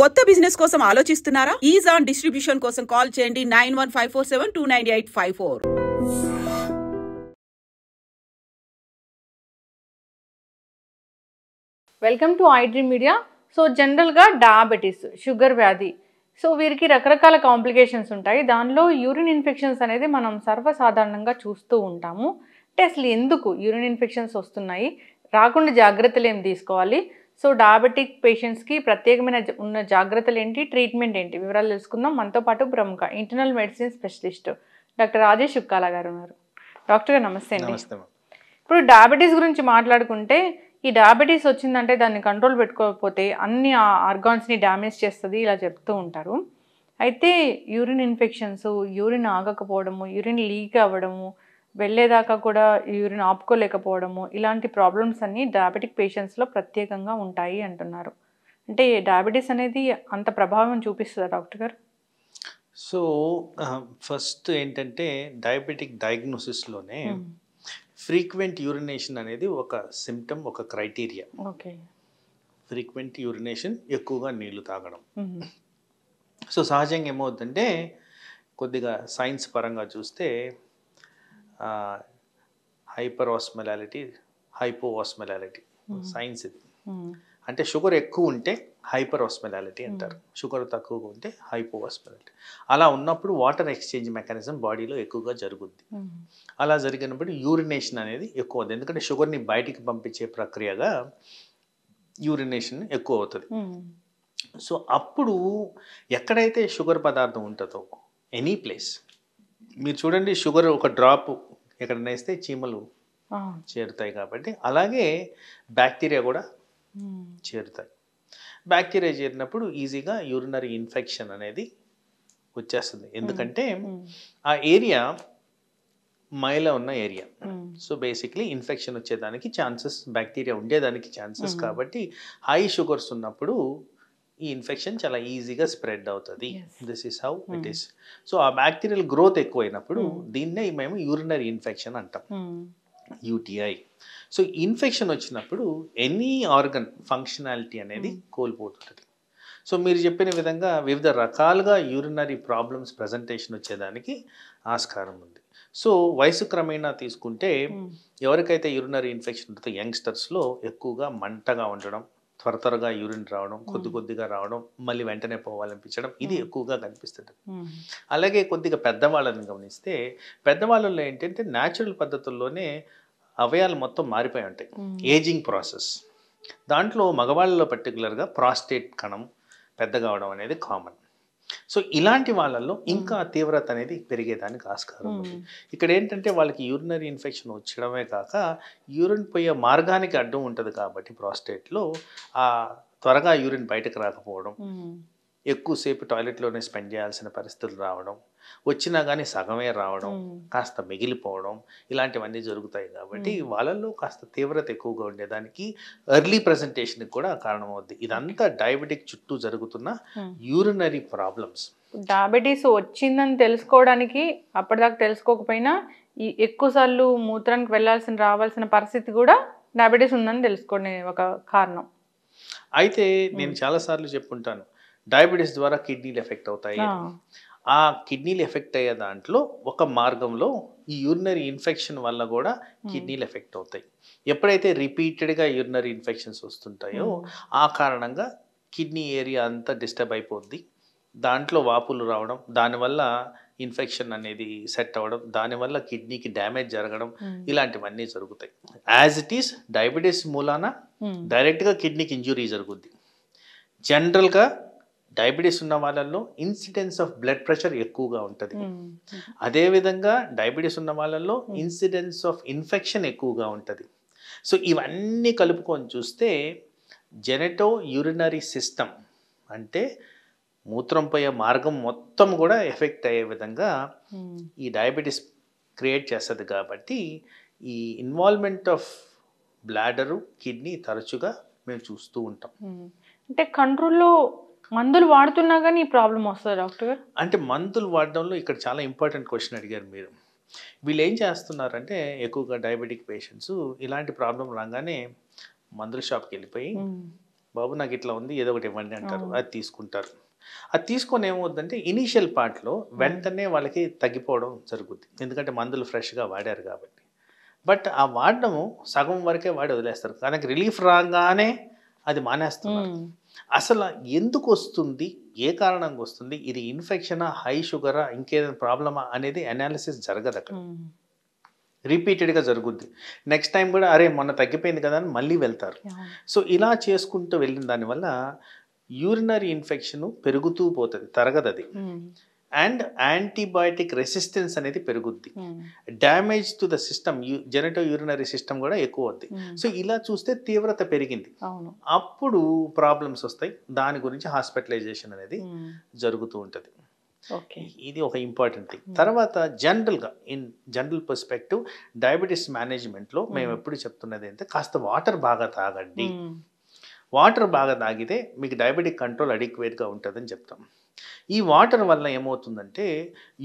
కొత్త బిజినెస్ కోసం ఆలోచిస్తున్నారా? ఈజ్ ఆన్ డిస్ట్రిబ్యూషన్ కోసం కాల్ చేయండి 9154729854. Welcome to iDream media. So జనరల్గా డయాబెటీస్, షుగర్ వ్యాధి, సో వీరికి రకరకాల కాంప్లికేషన్స్ ఉంటాయి. దానిలో యూరిన్ ఇన్ఫెక్షన్స్ అనేది మనం సర్వసాధారణంగా చూస్తూ ఉంటాము. అంటే అసలు ఎందుకు యూరిన్ ఇన్ఫెక్షన్స్ వస్తున్నాయి, రాకుండా జాగ్రత్తలు ఏం తీసుకోవాలి, సో డయాబెటిక్ పేషెంట్స్కి ప్రత్యేకమైన ఉన్న జాగ్రత్తలు ఏంటి, ట్రీట్మెంట్ ఏంటి, వివరాలు తెలుసుకుందాం. మనతో పాటు ప్రముఖ internal medicine specialist doctor Rajesh Chukkala గారు ఉన్నారు. డాక్టర్ గారు నమస్తే అండి. ఇప్పుడు డయాబెటీస్ గురించి మాట్లాడుకుంటే, ఈ డయాబెటీస్ వచ్చిందంటే దాన్ని కంట్రోల్ పెట్టుకోకపోతే అన్ని ఆర్గాన్స్ని డ్యామేజ్ చేస్తుంది ఇలా చెప్తూ ఉంటారు. అయితే యూరిన్ ఇన్ఫెక్షన్స్, యూరిన్ ఆగకపోవడము, యూరిన్ లీక్ అవ్వడము, వెళ్ళేదాకా కూడా యూరిన్ ఆపుకోలేకపోవడము, ఇలాంటి ప్రాబ్లమ్స్ అన్నీ డయాబెటిక్ పేషెంట్స్లో ప్రత్యేకంగా ఉంటాయి అంటున్నారు. అంటే డయాబెటీస్ అనేది అంత ప్రభావం చూపిస్తుందా డాక్టర్ గారు? సో ఫస్ట్ ఏంటంటే డయాబెటిక్ డయాగ్నోసిస్లోనే ఫ్రీక్వెంట్ యూరినేషన్ అనేది ఒక సిమ్టమ్, ఒక క్రైటీరియా. ఓకే. ఫ్రీక్వెంట్ యూరినేషన్, ఎక్కువగా నీళ్లు తాగడం. సో సహజంగా ఏమవుతుందంటే కొద్దిగా సైన్స్ పరంగా చూస్తే హైపర్ ఆస్మలాలిటీ, హైపో ఆస్మలాలిటీ సైన్స్ ఇది. అంటే షుగర్ ఎక్కువ ఉంటే హైపర్ ఆస్మలాలిటీ అంటారు, షుగర్ తక్కువగా ఉంటే హైపో ఆస్మలాలిటీ. అలా ఉన్నప్పుడు వాటర్ ఎక్స్చేంజ్ మెకానిజం బాడీలో ఎక్కువగా జరుగుద్ది. అలా జరిగినప్పుడు యూరినేషన్ అనేది ఎక్కువ అవుతుంది, ఎందుకంటే షుగర్ని బయటికి పంపించే ప్రక్రియగా యూరినేషన్ ఎక్కువ అవుతుంది. సో అప్పుడు ఎక్కడైతే షుగర్ పదార్థం ఉంటుందో, ఎనీ ప్లేస్ మీరు చూడండి, షుగర్ ఒక డ్రాప్ ఎక్కడైనా వేస్తే చీమలు చేరుతాయి కాబట్టి, అలాగే బ్యాక్టీరియా కూడా చేరుతాయి. బ్యాక్టీరియా చేరినప్పుడు ఈజీగా యూరినరీ ఇన్ఫెక్షన్ అనేది వచ్చేస్తుంది, ఎందుకంటే ఆ ఏరియా మైల ఉన్న ఏరియా. సో బేసిక్లీ ఇన్ఫెక్షన్ వచ్చేదానికి ఛాన్సెస్, బ్యాక్టీరియా ఉండేదానికి ఛాన్సెస్, కాబట్టి హై షుగర్స్ ఉన్నప్పుడు ఈ ఇన్ఫెక్షన్ చాలా ఈజీగా స్ప్రెడ్ అవుతుంది. This is how it is. So ఆ బ్యాక్టీరియల్ గ్రోత్ ఎక్కువైనప్పుడు దీన్నే మేము యూరినరీ ఇన్ఫెక్షన్ అంటాం, యూటీఐ. సో ఇన్ఫెక్షన్ వచ్చినప్పుడు ఎనీ ఆర్గన్ ఫంక్షనాలిటీ అనేది కోల్పోతుంది. సో మీరు చెప్పిన విధంగా వివిధ రకాలుగా యూరినరీ ప్రాబ్లమ్స్ ప్రజెంటేషన్ వచ్చేదానికి ఆస్కారం ఉంది. సో వయసు క్రమేణా తీసుకుంటే ఎవరికైతే యూరినరీ ఇన్ఫెక్షన్ ఉంటుందో యంగ్స్టర్స్లో ఎక్కువగా మంటగా ఉండడం, త్వరగా యూరిన్ రావడం, కొద్దిగా రావడం, మళ్ళీ వెంటనే పోవాలనిపించడం, ఇది ఎక్కువగా కనిపిస్తుంది. అలాగే కొద్దిగా పెద్దవాళ్ళని గమనిస్తే, పెద్దవాళ్ళలో ఏంటంటే న్యాచురల్ పద్ధతుల్లోనే అవయాలు మొత్తం మారిపోయి ఉంటాయి, ఏజింగ్ ప్రాసెస్. దాంట్లో మగవాళ్ళలో పర్టికులర్గా ప్రాస్టేట్ కణం పెద్దగా అవడం అనేది కామన్. సో ఇలాంటి వాళ్ళల్లో ఇంకా తీవ్రత అనేది పెరిగేదానికి ఆస్కారం ఉంది. ఇక్కడ ఏంటంటే వాళ్ళకి యూరినరీ ఇన్ఫెక్షన్ వచ్చడమే కాక యూరిన్ పోయే మార్గానికి అడ్డం ఉంటుంది కాబట్టి ప్రాస్టేట్లో త్వరగా యూరిన్ బయటకు రాకపోవడం, ఎక్కువసేపు టాయిలెట్లోనే స్పెండ్ చేయాల్సిన పరిస్థితులు రావడం, వచ్చినా కానీ సగమే రావడం, కాస్త మిగిలిపోవడం, ఇలాంటివన్నీ జరుగుతాయి. కాబట్టి వాళ్ళల్లో కాస్త తీవ్రత ఎక్కువగా ఉండేదానికి ఎర్లీ ప్రజెంటేషన్కి కూడా కారణమవుద్ది. ఇదంతా డయాబెటిక్ చుట్టూ జరుగుతున్న యూరినరీ ప్రాబ్లమ్స్. డయాబెటీస్ వచ్చిందని తెలుసుకోవడానికి అప్పటిదాకా తెలుసుకోకపోయినా ఎక్కువసార్లు మూత్రానికి రావాల్సిన పరిస్థితి కూడా డయాబెటీస్ ఉందని తెలుసుకునే ఒక కారణం. అయితే నేను చాలాసార్లు చెప్పుంటాను, డయాబెటీస్ ద్వారా కిడ్నీలు ఎఫెక్ట్ అవుతాయి. ఆ కిడ్నీలు ఎఫెక్ట్ అయ్యే దాంట్లో ఒక మార్గంలో ఈ యూరినరీ ఇన్ఫెక్షన్ వల్ల కూడా కిడ్నీలు ఎఫెక్ట్ అవుతాయి. ఎప్పుడైతే రిపీటెడ్గా యూరినరీ ఇన్ఫెక్షన్స్ వస్తుంటాయో ఆ కారణంగా కిడ్నీ ఏరియా అంతా డిస్టర్బ్ అయిపోద్ది, దాంట్లో వాపులు రావడం, దానివల్ల ఇన్ఫెక్షన్ అనేది సెట్ అవ్వడం, దానివల్ల కిడ్నీకి డ్యామేజ్ జరగడం, ఇలాంటివన్నీ జరుగుతాయి. యాజ్ ఇట్ ఈస్ డయాబెటీస్ మూలాన డైరెక్ట్గా కిడ్నీకి ఇంజురీ జరుగుద్ది. జనరల్గా డయాబెటీస్ ఉన్న వాళ్ళల్లో ఇన్సిడెన్స్ ఆఫ్ బ్లడ్ ప్రెషర్ ఎక్కువగా ఉంటుంది. అదేవిధంగా డయాబెటీస్ ఉన్న వాళ్ళల్లో ఇన్సిడెన్స్ ఆఫ్ ఇన్ఫెక్షన్ ఎక్కువగా ఉంటుంది. సో ఇవన్నీ కలుపుకొని చూస్తే జెనెటో యూరినరీ సిస్టమ్, అంటే మూత్రం పోయే మార్గం మొత్తం కూడా ఎఫెక్ట్ అయ్యే విధంగా ఈ డయాబెటీస్ క్రియేట్ చేస్తుంది. కాబట్టి ఈ ఇన్వాల్వ్మెంట్ ఆఫ్ బ్లాడరు, కిడ్నీ తరచుగా మేము చూస్తూ ఉంటాం. అంటే కంట్రోల్లో మందులు వాడుతున్నా కానీ ఈ ప్రాబ్లం వస్తుంది డాక్టర్ గారు? అంటే మందులు వాడడంలో ఇక్కడ చాలా ఇంపార్టెంట్ క్వశ్చన్ అడిగారు మీరు. వీళ్ళు ఏం చేస్తున్నారంటే ఎక్కువగా డయాబెటిక్ పేషెంట్స్ ఇలాంటి ప్రాబ్లం రాగానే మందుల షాప్కి వెళ్ళిపోయి బాబు నాకు ఇట్లా ఉంది ఏదో ఒకటి ఇవ్వండి అంటారు, అది తీసుకుంటారు. అది తీసుకొని ఏమవుతుందంటే ఇనీషియల్ పార్ట్లో వెంటనే వాళ్ళకి తగ్గిపోవడం జరుగుద్ది, ఎందుకంటే మందులు ఫ్రెష్గా వాడారు కాబట్టి. బట్ ఆ వాడడము సగం వరకే వాడి వదిలేస్తారు, దానికి రిలీఫ్ రాగానే అది మానేస్తున్నారు. అసలు ఎందుకు వస్తుంది, ఏ కారణంగా వస్తుంది, ఇది ఇన్ఫెక్షనా, హై షుగరా, ఇంకేదైనా ప్రాబ్లమా అనేది అనాలిసిస్ జరగదు అక్కడ. రిపీటెడ్గా జరుగుద్ది. నెక్స్ట్ టైం కూడా అరే మొన్న తగ్గిపోయింది కదా అని మళ్ళీ వెళ్తారు. సో ఇలా చేసుకుంటూ వెళ్ళిన దానివల్ల యూరినరీ ఇన్ఫెక్షన్ పెరుగుతూ పోతుంది, తరగదు అది. అండ్ యాంటీబయాటిక్ రెసిస్టెన్స్ అనేది పెరుగుద్ది. Damage to the system, genitourinary system కూడా ఎక్కువ అవుద్ది. సో ఇలా చూస్తే తీవ్రత పెరిగింది, అప్పుడు ప్రాబ్లమ్స్ వస్తాయి. దాని గురించి హాస్పిటలైజేషన్ అనేది జరుగుతూ ఉంటుంది. ఇది ఒక ఇంపార్టెంట్ థింగ్. తర్వాత జనరల్గా ఇన్ జనరల్ పర్స్పెక్టివ్ డయాబెటీస్ మేనేజ్మెంట్లో మేము ఎప్పుడు చెప్తున్నది అంటే కాస్త వాటర్ బాగా తాగండి. వాటర్ బాగా తాగితే మీకు డయాబెటిక్ కంట్రోల్ అడిక్వేట్గా ఉంటుందని చెప్తాం. ఈ వాటర్ వల్ల ఏమవుతుందంటే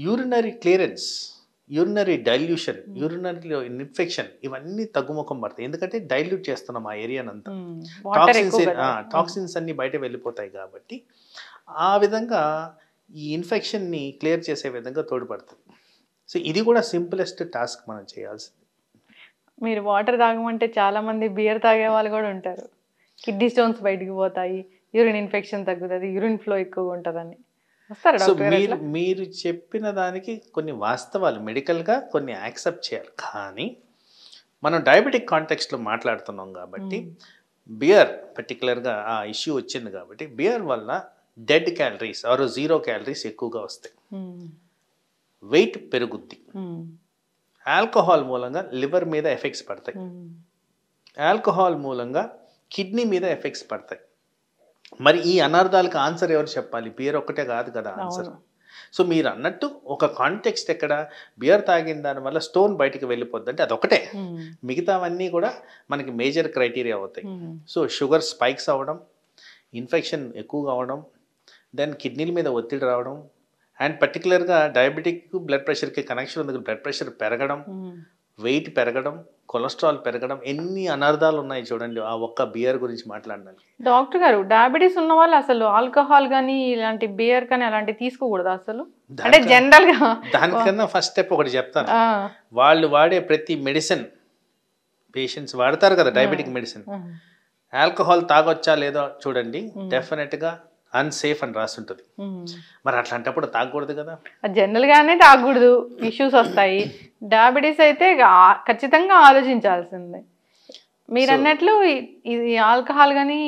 యూరినరీ క్లియరెన్స్, యూరినరీ డైల్యూషన్, యూరినరీలో ఇన్ఫెక్షన్ ఇవన్నీ తగ్గుముఖం పడతాయి. ఎందుకంటే డైల్యూట్ చేస్తున్నాం ఆ ఏరియానంతా, టాక్సిన్స్ అన్నీ బయట వెళ్ళిపోతాయి కాబట్టి ఆ విధంగా ఈ ఇన్ఫెక్షన్ని క్లియర్ చేసే విధంగా తోడ్పడుతుంది. సో ఇది కూడా సింపులెస్ట్ టాస్క్ మనం చేయాల్సింది. మీరు వాటర్ తాగమంటే చాలామంది బియర్ తాగే వాళ్ళు కూడా ఉంటారు, కిడ్నీ స్టోన్స్ బయటికి పోతాయి, యూరిన్ ఇన్ఫెక్షన్ తగ్గుతుంది, యూరిన్ ఫ్లో ఎక్కువగా ఉంటుందని వస్తారు. సో మీరు చెప్పిన దానికి కొన్ని వాస్తవాలు మెడికల్గా కొన్ని యాక్సెప్ట్ చేయాలి, కానీ మనం డయాబెటిక్ కాంటెక్స్ట్లో మాట్లాడుతున్నాం కాబట్టి బియర్ పర్టికులర్గా ఆ ఇష్యూ వచ్చింది కాబట్టి బియర్ వల్ల డెడ్ క్యాలరీస్ ఆర్ 0 క్యాలరీస్ ఎక్కువగా వస్తాయి, వెయిట్ పెరుగుద్ది, ఆల్కహాల్ మూలంగా లివర్ మీద ఎఫెక్ట్స్ పడతాయి, ఆల్కహాల్ మూలంగా కిడ్నీ మీద ఎఫెక్ట్స్ పడతాయి. మరి ఈ అనర్థాలకు ఆన్సర్ ఎవరు చెప్పాలి? బియర్ ఒక్కటే కాదు కదా ఆన్సర్. సో మీరు అన్నట్టు ఒక కాంటెక్స్ట్ ఎక్కడ బియర్ తాగిన దానివల్ల స్టోన్ బయటికి వెళ్ళిపోద్ది అంటే అదొకటే, మిగతావన్నీ కూడా మనకి మేజర్ క్రైటీరియా అవుతాయి. సో షుగర్ స్పైక్స్ అవ్వడం, ఇన్ఫెక్షన్ ఎక్కువగా అవడం, దెన్ కిడ్నీల మీద ఒత్తిడి రావడం, అండ్ పర్టికులర్గా డయాబెటిక్ బ్లడ్ ప్రెషర్కి కనెక్షన్ ఉంది, బ్లడ్ ప్రెషర్ పెరగడం, వెయిట్ పెరగడం, కొలెస్ట్రాల్ పెరగడం, ఎన్ని అనర్థాలు ఉన్నాయి చూడండి ఆ ఒక్క బియర్ గురించి మాట్లాడడానికి. డాక్టర్ గారు, డయాబెటీస్ ఉన్న వాళ్ళు అసలు ఆల్కహాల్ కానీ ఇలాంటి బియర్ కానీ అలాంటివి తీసుకోకూడదు అసలు? అంటే జనరల్ గా దానికన్నా ఫస్ట్ స్టెప్ ఒకటి చెప్తాను. వాళ్ళు వాడే ప్రతి మెడిసిన్, పేషెంట్స్ వాడతారు కదా డయాబెటిక్ మెడిసిన్, ఆల్కహాల్ తాగొచ్చా లేదో చూడండి, డెఫినెట్గా అన్సేఫ్ అని రాస్తుంటుంది. మరి అట్లాంటప్పుడు తాగకూడదు కదా, జనరల్ గానే తాగకూడదు, ఇష్యూస్ వస్తాయి. డయాబెటీస్ అయితే ఖచ్చితంగా ఆలోచించాల్సిందే. మీరు అన్నట్లు ఇది ఆల్కహాల్ కానీ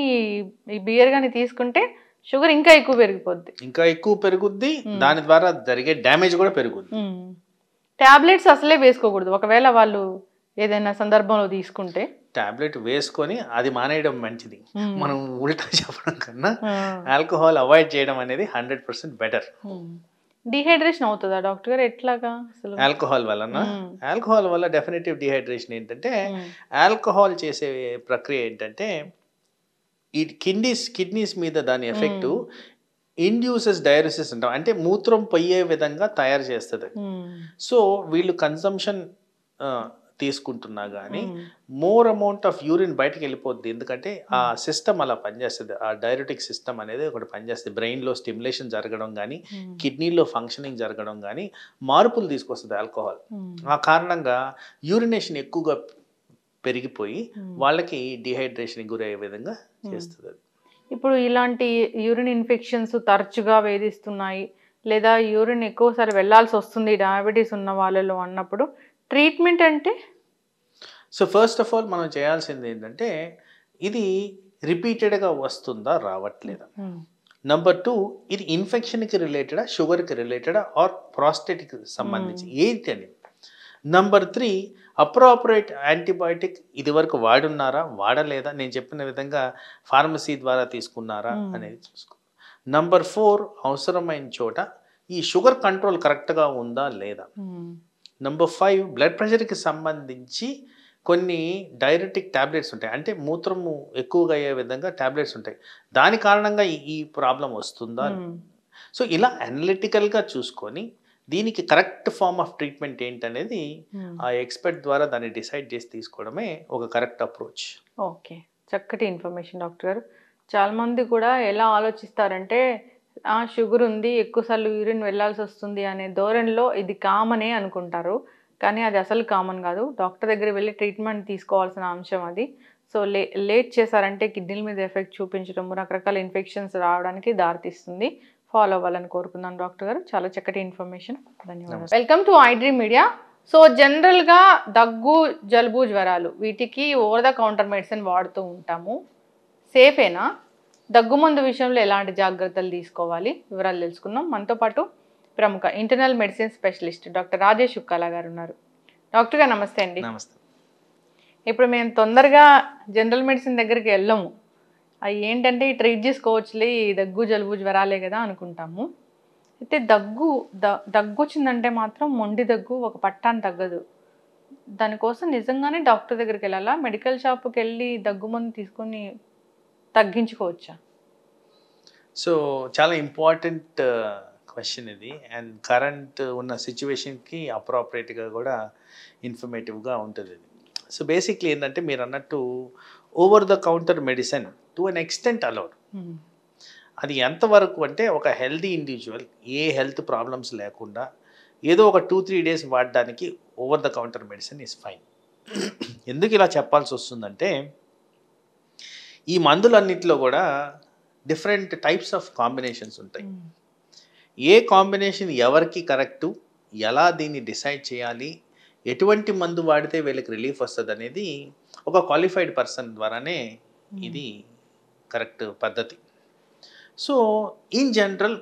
ఈ బియర్ కానీ తీసుకుంటే షుగర్ ఇంకా ఎక్కువ పెరుగుద్ది, దాని ద్వారా జరిగే డ్యామేజ్ కూడా పెరుగుద్ది. టాబ్లెట్స్ అసలే వేసుకోకూడదు, ఒకవేళ వాళ్ళు ఏదైనా సందర్భంలో తీసుకుంటే టాబ్లెట్ వేసుకొని అది మానేయడం మంచిది. మనం ఉల్టా చెప్పడం కన్నా ఆల్కహాల్ అవాయిడ్ చేయడం అనేది 100% బెటర్. డిహైడ్రేషన్ అవుతుందా డాక్టర్ గారు ఎట్లాగా అసలు ఆల్కహాల్ వలన? ఆల్కహాల్ వల్ల డెఫినెటివ్ డిహైడ్రేషన్ ఏంటంటే, ఆల్కహాల్ చేసే ప్రక్రియ ఏంటంటే ఈ కిడ్నీస్ మీద దాని ఎఫెక్టు ఇండ్యూసెస్ డయాలిసిస్ అంటాం, అంటే మూత్రం పోయే విధంగా తయారు చేస్తుంది. సో వీళ్ళు కన్సంప్షన్ తీసుకుంటున్నా కానీ మోర్ అమౌంట్ ఆఫ్ యూరిన్ బయటకు వెళ్ళిపోద్ది, ఎందుకంటే ఆ సిస్టమ్ అలా పనిచేస్తుంది. ఆ డైరెటిక్ సిస్టమ్ అనేది ఒకటి పనిచేస్తుంది, బ్రెయిన్లో స్టిమ్యులేషన్ జరగడం కానీ కిడ్నీలో ఫంక్షనింగ్ జరగడం కానీ మార్పులు తీసుకొస్తుంది ఆల్కహాల్. ఆ కారణంగా యూరినేషన్ ఎక్కువగా పెరిగిపోయి వాళ్ళకి డిహైడ్రేషన్ గురయ్యే విధంగా చేస్తుంది. ఇప్పుడు ఇలాంటి యూరిన్ ఇన్ఫెక్షన్స్ తరచుగా వేధిస్తున్నాయి, లేదా యూరిన్ ఎక్కువసారి వెళ్లాల్సి వస్తుంది డయాబెటీస్ ఉన్న వాళ్ళలో అన్నప్పుడు ట్రీట్మెంట్ అంటే? సో ఫస్ట్ ఆఫ్ ఆల్ మనం చేయాల్సింది ఏంటంటే, ఇది రిపీటెడ్గా వస్తుందా రావట్లేదా. నెంబర్ 2, ఇది ఇన్ఫెక్షన్కి రిలేటెడా, షుగర్కి రిలేటెడా, ఆర్ ప్రాస్టేట్కి సంబంధించి ఏంటి అని. నెంబర్ 3, అప్రోప్రియేట్ యాంటీబయాటిక్ ఇది వరకు వాడున్నారా, వాడలేదా, నేను చెప్పిన విధంగా ఫార్మసీ ద్వారా తీసుకున్నారా అనేది చూసుకో. నెంబర్ 4, అవసరమైన చోట ఈ షుగర్ కంట్రోల్ కరెక్ట్గా ఉందా లేదా. నెంబర్ 5, బ్లడ్ ప్రెషర్కి సంబంధించి కొన్ని డైరెటిక్ ట్యాబ్లెట్స్ ఉంటాయి, అంటే మూత్రము ఎక్కువగా అయ్యే విధంగా ట్యాబ్లెట్స్ ఉంటాయి, దాని కారణంగా ఈ ప్రాబ్లం వస్తుందా. సో ఇలా అనలిటికల్గా చూసుకొని దీనికి కరెక్ట్ ఫార్మ్ ఆఫ్ ట్రీట్మెంట్ ఏంటనేది ఆ ఎక్స్పర్ట్ ద్వారా దాన్ని డిసైడ్ చేసి తీసుకోవడమే ఒక కరెక్ట్ అప్రోచ్. ఓకే, చక్కటి ఇన్ఫర్మేషన్ డాక్టర్ గారు. చాలామంది కూడా ఎలా ఆలోచిస్తారంటే షుగర్ ఉంది, ఎక్కువసార్లు యూరిన్ వెళ్ళాల్సి వస్తుంది అనే ధోరణిలో ఇది కామనే అనుకుంటారు. కానీ అది అసలు కామన్ కాదు. డాక్టర్ దగ్గర వెళ్ళి ట్రీట్మెంట్ తీసుకోవాల్సిన అంశం అది. సో లేట్ చేశారంటే కిడ్నీల మీద ఎఫెక్ట్ చూపించడం, రకరకాల ఇన్ఫెక్షన్స్ రావడానికి దారితీస్తుంది. ఫాలో అవ్వాలని కోరుకున్నాను డాక్టర్ గారు. చాలా చక్కటి ఇన్ఫర్మేషన్. ధన్యవాదాలు. Welcome to iDream media. So జనరల్గా దగ్గు, జలుబు, జ్వరాలు వీటికి ఓవర్ ద కౌంటర్ మెడిసిన్ వాడుతూ ఉంటాము. సేఫేనా? దగ్గుమందు విషయంలో ఎలాంటి జాగ్రత్తలు తీసుకోవాలి వివరాలు తెలుసుకుందాం. మనతో పాటు ప్రముఖ internal medicine specialist doctor Rajesh Ukkala గారు ఉన్నారు. డాక్టర్ గారు నమస్తే అండి. నమస్తే. ఇప్పుడు మేము తొందరగా జనరల్ మెడిసిన్ దగ్గరికి వెళ్ళము. అవి ఏంటంటే ట్రీట్ చేసుకోవచ్చులే, దగ్గు జలుబు జ్వరాలే కదా అనుకుంటాము. అయితే దగ్గు వచ్చిందంటే మాత్రం మొండి దగ్గు ఒక పట్టాన్ని తగ్గదు. దానికోసం నిజంగానే డాక్టర్ దగ్గరికి వెళ్ళాలా? మెడికల్ షాప్కి వెళ్ళి దగ్గు మందు తీసుకొని తగ్గించుకోవచ్చా? సో చాలా ఇంపార్టెంట్ క్వశ్చన్ ఇది. అండ్ కరెంట్ ఉన్న సిచ్యువేషన్కి అప్రాపరేట్గా కూడా ఇన్ఫర్మేటివ్గా ఉంటుంది ఇది. సో బేసిక్లీ ఏంటంటే మీరు అన్నట్టు over the counter medicine to an extent allowed. అది ఎంతవరకు అంటే ఒక హెల్దీ ఇండివిజువల్ ఏ హెల్త్ ప్రాబ్లమ్స్ లేకుండా ఏదో ఒక 2-3 days వాడడానికి over the counter medicine is fine. ఎందుకు ఇలా చెప్పాల్సి వస్తుందంటే ఈ మందులన్నింటిలో కూడా డిఫరెంట్ టైప్స్ ఆఫ్ కాంబినేషన్స్ ఉంటాయి. ఏ కాంబినేషన్ ఎవరికి కరెక్టు, ఎలా దీన్ని డిసైడ్ చేయాలి, ఎటువంటి మందు వాడితే వీళ్ళకి రిలీఫ్ వస్తుంది అనేది ఒక క్వాలిఫైడ్ పర్సన్ ద్వారానే ఇది కరెక్ట్ పద్ధతి. సో ఇన్ జనరల్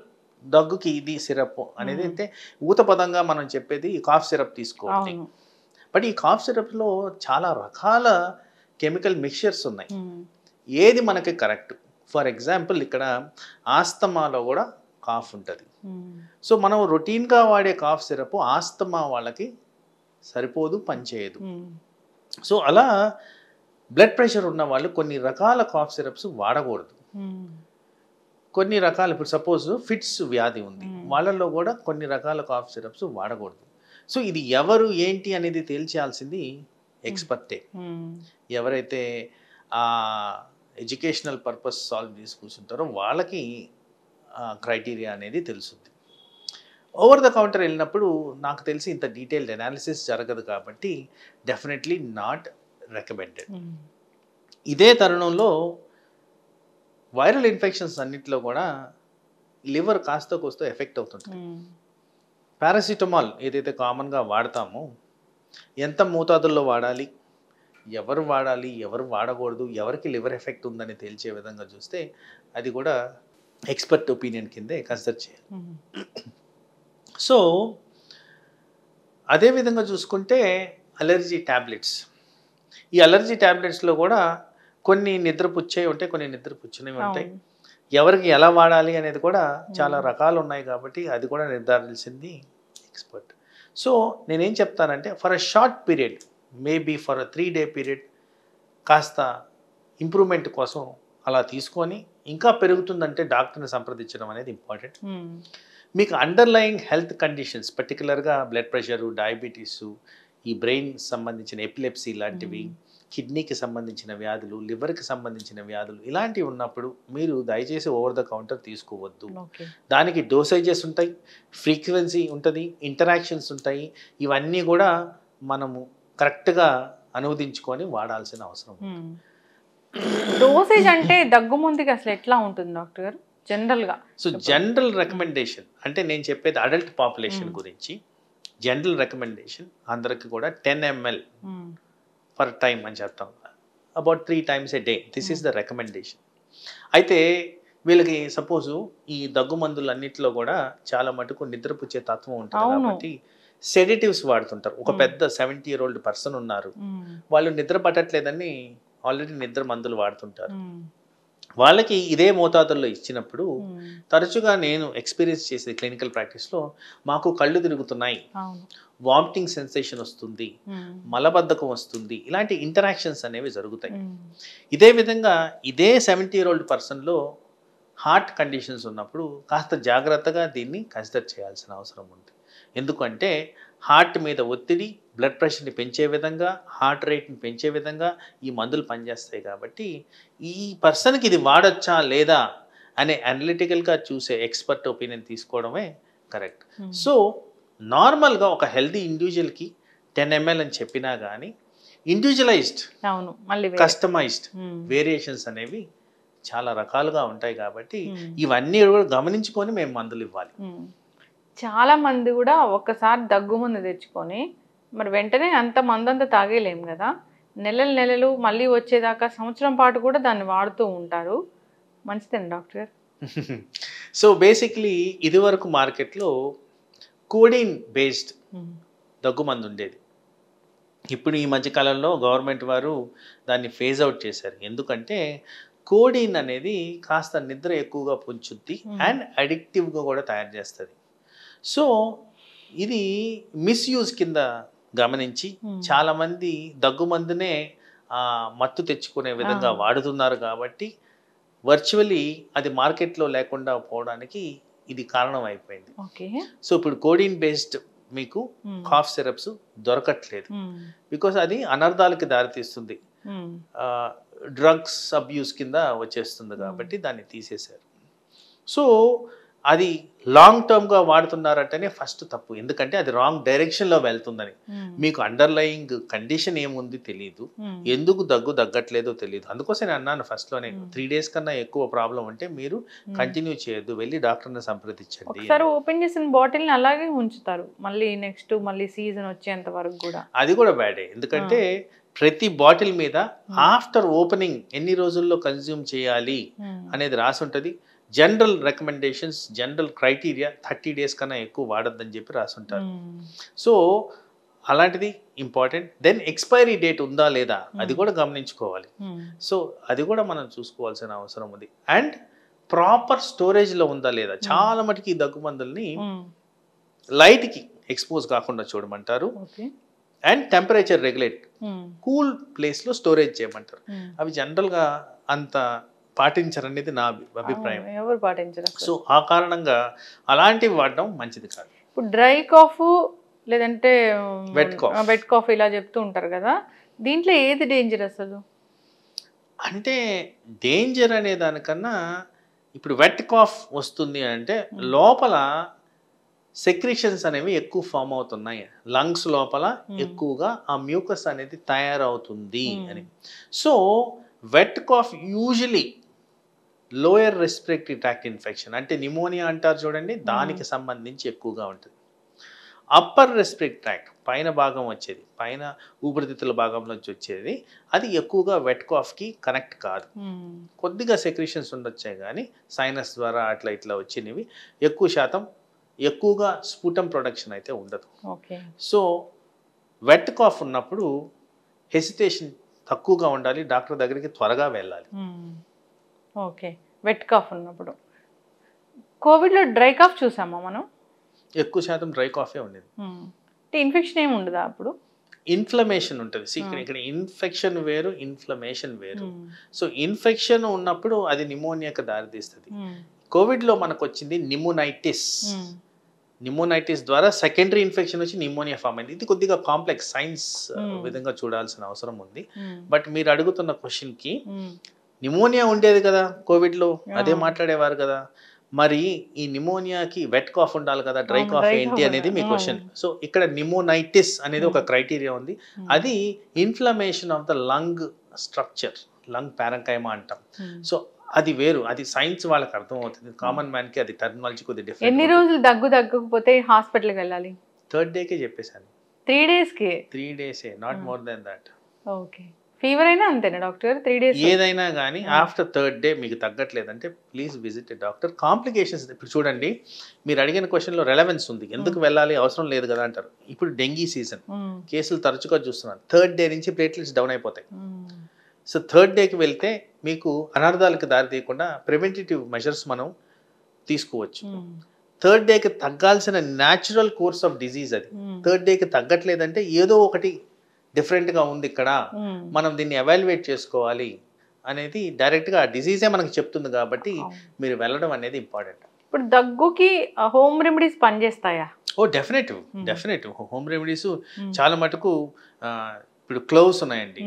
దగ్గుకి ఇది సిరప్ అనేది అయితే ఊత పదంగా మనం చెప్పేది కాఫ్ సిరప్ తీసుకోవాలి. బట్ ఈ కాఫ్ సిరప్లో చాలా రకాల కెమికల్ మిక్చర్స్ ఉన్నాయి. ఏది మనకి కరెక్ట్? ఫర్ ఎగ్జాంపుల్ ఇక్కడ ఆస్తమాలో కూడా కాఫ్ ఉంటుంది. సో మనం రొటీన్గా వాడే కాఫ్ సిరప్ ఆస్తమా వాళ్ళకి సరిపోదు, పనిచేయదు. సో అలా బ్లడ్ ప్రెషర్ ఉన్న వాళ్ళు కొన్ని రకాల కాఫ్ సిరప్స్ వాడకూడదు. కొన్ని రకాల, ఇప్పుడు సపోజ్ ఫిట్స్ వ్యాధి ఉంది, వాళ్ళల్లో కూడా కొన్ని రకాల కాఫ్ సిరప్స్ వాడకూడదు. సో ఇది ఎవరు ఏంటి అనేది తేల్చాల్సింది ఎక్స్పర్టే. ఎవరైతే ఆ ఎడ్యుకేషనల్ పర్పస్ సాల్వ్ చేసి కూర్చుంటారో వాళ్ళకి క్రైటీరియా అనేది తెలుస్తుంది. ఓవర్ ద కౌంటర్ వెళ్ళినప్పుడు నాకు తెలిసి ఇంత డీటెయిల్డ్ అనాలిసిస్ జరగదు కాబట్టి డెఫినెట్లీ నాట్ రికమెండెడ్. ఇదే తరుణంలో వైరల్ ఇన్ఫెక్షన్స్ అన్నింటిలో కూడా లివర్ కాస్త కోస్త ఎఫెక్ట్ అవుతుంటుంది. పారాసిటమాల్ ఏదైతే కామన్గా వాడతామో ఎంత మోతాదుల్లో వాడాలి, ఎవరు వాడాలి, ఎవరు వాడకూడదు, ఎవరికి లివర్ ఎఫెక్ట్ ఉందని తేల్చే విధంగా చూస్తే అది కూడా ఎక్స్పర్ట్ ఒపీనియన్ కిందే కన్సిడర్ చేయాలి. సో అదేవిధంగా చూసుకుంటే అలర్జీ ట్యాబ్లెట్స్, ఈ అలర్జీ ట్యాబ్లెట్స్లో కూడా కొన్ని నిద్రపుచ్చేవి ఉంటాయి, కొన్ని నిద్రపుచ్చినవి ఉంటాయి. ఎవరికి ఎలా వాడాలి అనేది కూడా చాలా రకాలు ఉన్నాయి కాబట్టి అది కూడా నిర్ధారించింది ఎక్స్పర్ట్. సో నేనేం చెప్తానంటే for a short period, maybe for a 3-day period కాస్త ఇంప్రూవ్మెంట్ కోసం అలా తీసుకొని ఇంకా పెరుగుతుందంటే డాక్టర్ని సంప్రదించడం అనేది ఇంపార్టెంట్. మీకు అండర్లయింగ్ హెల్త్ కండిషన్స్, పర్టికులర్గా బ్లడ్ ప్రెషరు, డయాబెటీసు, ఈ బ్రెయిన్ సంబంధించిన ఎపిలెప్సీ లాంటివి, కిడ్నీకి సంబంధించిన వ్యాధులు, లివర్కి సంబంధించిన వ్యాధులు, ఇలాంటివి ఉన్నప్పుడు మీరు దయచేసి ఓవర్ ద కౌంటర్ తీసుకోవద్దు. దానికి డోసేజెస్ ఉంటాయి, ఫ్రీక్వెన్సీ ఉంటుంది, ఇంటరాక్షన్స్ ఉంటాయి. ఇవన్నీ కూడా మనము కరెక్ట్గా అనువదించుకొని వాడాల్సిన అవసరం. డోసేజ్ అంటే దగ్గు ముందుకి అసలు ఎట్లా ఉంటుంది డాక్టర్ గారు జనరల్గా? సో జనరల్ రికమెండేషన్ అంటే నేను చెప్పేది అడల్ట్ పాపులేషన్ గురించి. జనరల్ రికమెండేషన్ అందరికి కూడా 10 ml పర్ టైమ్ అని చెప్తాం. About 3 times a day. This is the recommendation. అయితే వీళ్ళకి సపోజు ఈ దగ్గు మందులు అన్నింటిలో కూడా చాలా మటుకు నిద్రపుచ్చే తత్వం ఉంటుంది కాబట్టి సెడేటివ్స్ వాడుతుంటారు. ఒక పెద్ద 70-year-old పర్సన్ ఉన్నారు, వాళ్ళు నిద్ర పట్టట్లేదని ఆల్రెడీ నిద్ర మందులు వాడుతుంటారు. వాళ్ళకి ఇదే మోతాదుల్లో ఇచ్చినప్పుడు తరచుగా నేను ఎక్స్పీరియన్స్ చేసే క్లినికల్ ప్రాక్టీస్లో మాకు కళ్ళు తిరుగుతున్నాయి, వామిటింగ్ సెన్సేషన్ వస్తుంది, మలబద్ధకం వస్తుంది, ఇలాంటి ఇంటరాక్షన్స్ అనేవి జరుగుతాయి. ఇదే విధంగా ఇదే 70-year-old పర్సన్లో హార్ట్ కండిషన్స్ ఉన్నప్పుడు కాస్త జాగ్రత్తగా దీన్ని కన్సిడర్ చేయాల్సిన అవసరం ఉంది. ఎందుకంటే హార్ట్ మీద ఒత్తిడి బ్లడ్ ప్రెషర్ని పెంచే విధంగా, హార్ట్ రేట్ని పెంచే విధంగా ఈ మందులు పనిచేస్తాయి. కాబట్టి ఈ పర్సన్కి ఇది వాడచ్చా లేదా అనే అనలిటికల్గా చూసే ఎక్స్పర్ట్ ఒపీనియన్ తీసుకోవడమే కరెక్ట్. సో నార్మల్గా ఒక హెల్దీ ఇండివిజువల్కి 10 ml అని చెప్పినా కానీ ఇండివిజువలైజ్డ్, కస్టమైజ్డ్ వేరియేషన్స్ అనేవి చాలా రకాలుగా ఉంటాయి. కాబట్టి ఇవన్నీ కూడా గమనించుకొని మేము మందులు ఇవ్వాలి. చాలా మంది కూడా ఒక్కసారి దగ్గు మందు తెచ్చుకొని మరి వెంటనే అంత మందంతా తాగేలేము కదా, నెలలు మళ్ళీ వచ్చేదాకా సంవత్సరం పాటు కూడా దాన్ని వాడుతూ ఉంటారు. మంచిదండి డాక్టర్ గారు. సో బేసిక్లీ ఇదివరకు మార్కెట్లో కోడిన్ బేస్డ్ దగ్గు మందు ఉండేది. ఇప్పుడు ఈ మధ్యకాలంలో గవర్నమెంట్ వారు దాన్ని ఫేజ్ అవుట్ చేశారు. ఎందుకంటే కోడిన్ అనేది కాస్త నిద్ర ఎక్కువగా పుంచుద్ది అండ్ అడిక్టివ్గా కూడా తయారు చేస్తుంది. సో ఇది మిస్యూజ్ కింద గమనించి చాలామంది దగ్గుమందునే మత్తు తెచ్చుకునే విధంగా వాడుతున్నారు. కాబట్టి వర్చువలీ అది మార్కెట్లో లేకుండా పోవడానికి ఇది కారణం అయిపోయింది. సో ఇప్పుడు కోడిన్ బేస్డ్ మీకు కాఫ్ సిరప్స్ దొరకట్లేదు. బికాస్ అది అనర్థాలకి దారితీస్తుంది, డ్రగ్స్ అబ్యూస్ కింద వచ్చేస్తుంది. కాబట్టి దాన్ని తీసేశారు. సో అది లాంగ్ టర్మ్గా వాడుతున్నారంటేనే ఫస్ట్ తప్పు. ఎందుకంటే అది రాంగ్ డైరెక్షన్లో వెళ్తుందని. మీకు అండర్లయింగ్ కండిషన్ ఏముంది తెలియదు, ఎందుకు దగ్గట్లేదో తెలియదు. అందుకోసం నేను అన్నాను ఫస్ట్లోనే 3 days కన్నా ఎక్కువ ప్రాబ్లం ఉంటే మీరు కంటిన్యూ చేయొద్దు, వెళ్ళి డాక్టర్ని సంప్రదించండి. ఒకసారి ఓపెన్ చేసిన బాటిల్ని అలాగే ఉంచుతారు మళ్ళీ సీజన్ వచ్చేంత వరకు కూడా. అది కూడా బ్యాడే. ఎందుకంటే ప్రతి బాటిల్ మీద ఆఫ్టర్ ఓపెనింగ్ ఎన్ని రోజుల్లో కన్జ్యూమ్ చేయాలి అనేది రాసి ఉంటుంది. General recommendations, general criteria 30 days కన్నా ఎక్కువ వాడద్దని చెప్పి రాసుంటారు. సో అలాంటిది ఇంపార్టెంట్. దెన్ ఎక్స్పైరీ డేట్ ఉందా లేదా అది కూడా గమనించుకోవాలి. సో అది కూడా మనం చూసుకోవాల్సిన అవసరం ఉంది. అండ్ ప్రాపర్ స్టోరేజ్లో ఉందా లేదా. చాలా మటుకి ఈ దగ్గు మందుల్ని లైట్కి ఎక్స్పోజ్ కాకుండా చూడమంటారు. అండ్ టెంపరేచర్ రెగ్యులేట్, కూల్ ప్లేస్లో స్టోరేజ్ చేయమంటారు. అవి జనరల్గా అంత పాటించరనేది నా అభిప్రాయం. ఎవరు పాటించరు. సో ఆ అలాంటివి వాడడం మంచిది కాదు. ఇప్పుడు డ్రై కాఫ్ లేదంటే వెట్ కాఫ్ ఇలా చెప్తూ ఉంటారు కదా, దీంట్లో ఏది డేంజర్ అసలు? అంటే డేంజర్ అనే దానికన్నా ఇప్పుడు వెట్ కాఫ్ వస్తుంది అంటే లోపల సెక్రిషన్స్ అనేవి ఎక్కువ ఫామ్ అవుతున్నాయి, లంగ్స్ లోపల ఎక్కువగా ఆ మ్యూకస్ అనేది తయారవుతుంది అని. So wet cough usually lower respiratory tract infection అంటే నిమోనియా అంటారు చూడండి, దానికి సంబంధించి ఎక్కువగా ఉంటుంది. అప్పర్ రెస్పిరేటరీ ట్రాక్ట్ పైన భాగం వచ్చేది, పైన ఊపిరితిత్తుల భాగంలోంచి వచ్చేది, అది ఎక్కువగా వెట్ కాఫ్కి కనెక్ట్ కాదు. కొద్దిగా సెక్రిషన్స్ ఉండొచ్చాయి కానీ సైనస్ ద్వారా అట్లా ఇట్లా వచ్చినవి ఎక్కువ శాతం ఎక్కువగా స్ఫుటం ప్రొడక్షన్ అయితే ఉండదు. సో వెట్ కాఫ్ ఉన్నప్పుడు హెసిటేషన్ తక్కువగా ఉండాలి, డాక్టర్ దగ్గరికి త్వరగా వెళ్ళాలి. ఓకే, వెట్ కాఫ్ ఉన్నప్పుడు. కోవిడ్లో డ్రై కాఫ్ చూసామా మనం? ఎక్కువ శాతం డ్రై కాఫే ఉండేది. ఇన్ఫెక్షన్ ఏమి ఉండదా అప్పుడు? ఇన్ఫ్లమేషన్ ఉంటుంది. ఇక్కడ ఇన్ఫెక్షన్ వేరు, ఇన్ఫ్లమేషన్ వేరు. సో ఇన్ఫెక్షన్ ఉన్నప్పుడు అది నిమోనియాకి దారితీస్తుంది. కోవిడ్లో మనకు వచ్చింది నిమోనైటిస్. నిమోనైటిస్ ద్వారా సెకండరీ ఇన్ఫెక్షన్ వచ్చి నిమోనియా ఫామ్ అయింది. ఇది కొద్దిగా కాంప్లెక్స్ సైన్స్ విధంగా చూడాల్సిన అవసరం ఉంది. బట్ మీరు అడుగుతున్న క్వశ్చన్కి నిమోనియా ఉండేది కదా కోవిడ్లో, అదే మాట్లాడేవారు కదా, మరి ఈ నిమోనియాకి వెట్ కాఫ్ ఉండాలి కదా, డ్రై కాఫ్ ఏంటి అనేది మీ క్వశ్చన్. సో ఇక్కడ నిమోనైటిస్ అనేది ఒక క్రైటీరియా ఉంది. అది inflammation of the lung structure, lung parenchyma అంటాం. సో అది వేరు, అది సైన్స్ వాళ్ళకి అర్థమవుతుంది. కామన్ మ్యాన్కి అది టెర్మినాలజీ కొద్దిగా డిఫరెంట్. ఎన్ని రోజులు దగ్గకపోతే హాస్పిటల్కి వెళ్ళాలి? 3rd డేకే చెప్పేశాను. 3 daysకి? 3 days, not more than that. Okay, fever అయినా అంతేనా డాక్టర్? 3 days ఏదైనా కానీ ఆఫ్టర్ 3rd day మీకు తగ్గట్లేదంటే please visit a doctor. Complications ఇప్పుడు చూడండి, మీరు అడిగిన క్వశ్చన్లో రెలవెన్స్ ఉంది. ఎందుకు వెళ్ళాలి, అవసరం లేదు కదా అంటారు. ఇప్పుడు డెంగీ సీజన్, కేసులు తరచుగా చూస్తున్నాను. 3rd day నుంచి ప్లేట్లెట్స్ డౌన్ అయిపోతాయి. సో 3rd dayకి వెళ్తే మీకు అనర్థాలకు దారి తీయకుండా ప్రివెంటివ్ మెజర్స్ మనం తీసుకోవచ్చు. 3rd dayకి తగ్గాల్సిన న్యాచురల్ కోర్స్ ఆఫ్ డిజీజ్ అది. 3rd dayకి తగ్గట్లేదంటే ఏదో ఒకటి డిఫరెంట్గా ఉంది ఇక్కడ, మనం దీన్ని ఎవాల్యుయేట్ చేసుకోవాలి అనేది డైరెక్ట్గా ఆ డిజీజే మనకు చెప్తుంది. కాబట్టి మీరు వెళ్ళడం అనేది ఇంపార్టెంట్. ఇప్పుడు దగ్గుకి హోమ్ రెమెడీస్ పనిచేస్తాయా? ఓ డెఫినెట్ హోమ్ రెమెడీస్ చాలా మటుకు ఇప్పుడు క్లోవ్స్ ఉన్నాయండి,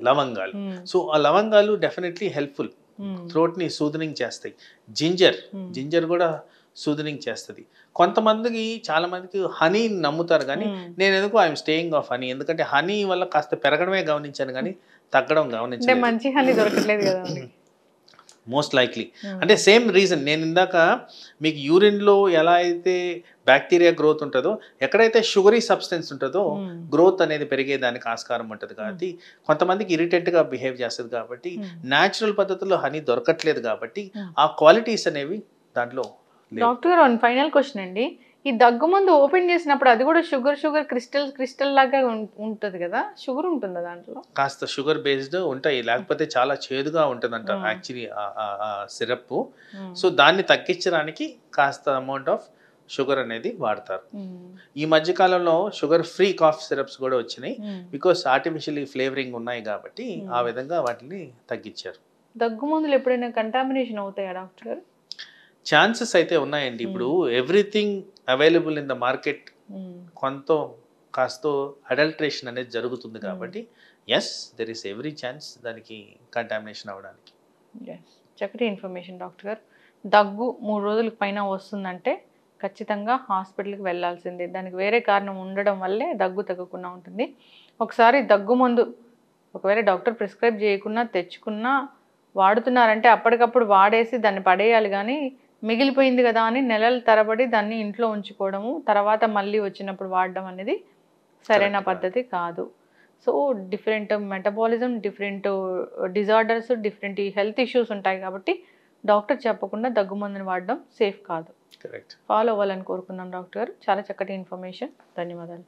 లవంగాలు. సో ఆ లవంగాలు డెఫినెట్లీ హెల్ప్ఫుల్, థ్రోట్ని సూదనింగ్ చేస్తాయి. జింజర్ కూడా సూదనింగ్ చేస్తుంది. కొంతమందికి చాలా మందికి హనీ నమ్ముతారు, కానీ నేను ఎందుకు ఐఎమ్ స్టేయింగ్ ఆఫ్ హనీ, ఎందుకంటే హనీ వల్ల కాస్త పెరగడమే గమనించాను కానీ తగ్గడం గమనించలేదు. మంచి హనీ దొరకట్లేదు కదా మోస్ట్ లైక్లీ. అంటే సేమ్ రీజన్, నేను ఇందాక మీకు యూరిన్లో ఎలా అయితే బ్యాక్టీరియా గ్రోత్ ఉంటుందో, ఎక్కడైతే షుగరీ సబ్స్టెన్స్ ఉంటుందో గ్రోత్ అనేది పెరిగేదానికి ఆస్కారం ఉంటుంది. కాబట్టి కొంతమందికి ఇరిటెంట్గా బిహేవ్ చేస్తుంది, కాబట్టి న్యాచురల్ పద్ధతిలో హనీ దొరకట్లేదు, కాబట్టి ఆ క్వాలిటీస్ అనేవి దాంట్లో. డాక్టర్ గారు ఫైనల్ క్వశ్చన్ అండి, ఈ దగ్గు మందు ఓపెన్ చేసినప్పుడు అది కూడా షుగర్ క్రిస్టల్ లాగా ఉంటుంది కదా, షుగర్ ఉంటుందా దాంట్లో? కాస్త షుగర్ బేస్డ్ ఉంటాయి, లేకపోతే చాలా చేదుగా ఉంటుందంట యాక్చువల్లీ సిరప్. సో దాన్ని తగ్గించడానికి కాస్త అమౌంట్ ఆఫ్ షుగర్ అనేది వాడతారు. ఈ మధ్య కాలంలో షుగర్ ఫ్రీ కాఫ్ సిరప్స్ కూడా వచ్చినాయి, బికాస్ ఆర్టిఫిషియల్లీ ఫ్లేవరింగ్ ఉన్నాయి కాబట్టి ఆ విధంగా వాటిని తగ్గించారు. దగ్గు మందులు ఎప్పుడైనా కంటామినేషన్ అవుతాయా డాక్టర్ గారు? ఛాన్సెస్ అయితే ఉన్నాయండి. ఇప్పుడు everything available in the market కాస్త అడల్ట్రేషన్ అనేది జరుగుతుంది, కాబట్టి as there is every chance దానికి కంటామినేషన్ అవ్వడానికి. చక్కటి ఇన్ఫర్మేషన్ డాక్టర్ గారు. దగ్గు 3 రోజుల పైన వస్తుందంటే ఖచ్చితంగా హాస్పిటల్కి వెళ్ళాల్సిందే, దానికి వేరే కారణం ఉండడం వల్లే దగ్గు తగ్గకుండా ఉంటుంది. ఒకసారి దగ్గు మందు ఒకవేళ డాక్టర్ ప్రిస్క్రైబ్ చేయకున్నా తెచ్చుకున్నా వాడుతున్నారంటే అప్పటికప్పుడు వాడేసి దాన్ని పడేయాలి, కానీ మిగిలిపోయింది కదా అని నెలల తరబడి దాన్ని ఇంట్లో ఉంచుకోవడము, తర్వాత మళ్ళీ వచ్చినప్పుడు వాడడం అనేది సరైన పద్ధతి కాదు. So different metabolism, different disorders, different health issues ఉంటాయి, కాబట్టి డాక్టర్ చెప్పకుండా దగ్గు మందుని వాడడం సేఫ్ కాదు. ఫాలో అవ్వాలని కోరుకున్నాం డాక్టర్ గారు. చాలా చక్కటి ఇన్ఫర్మేషన్, ధన్యవాదాలు.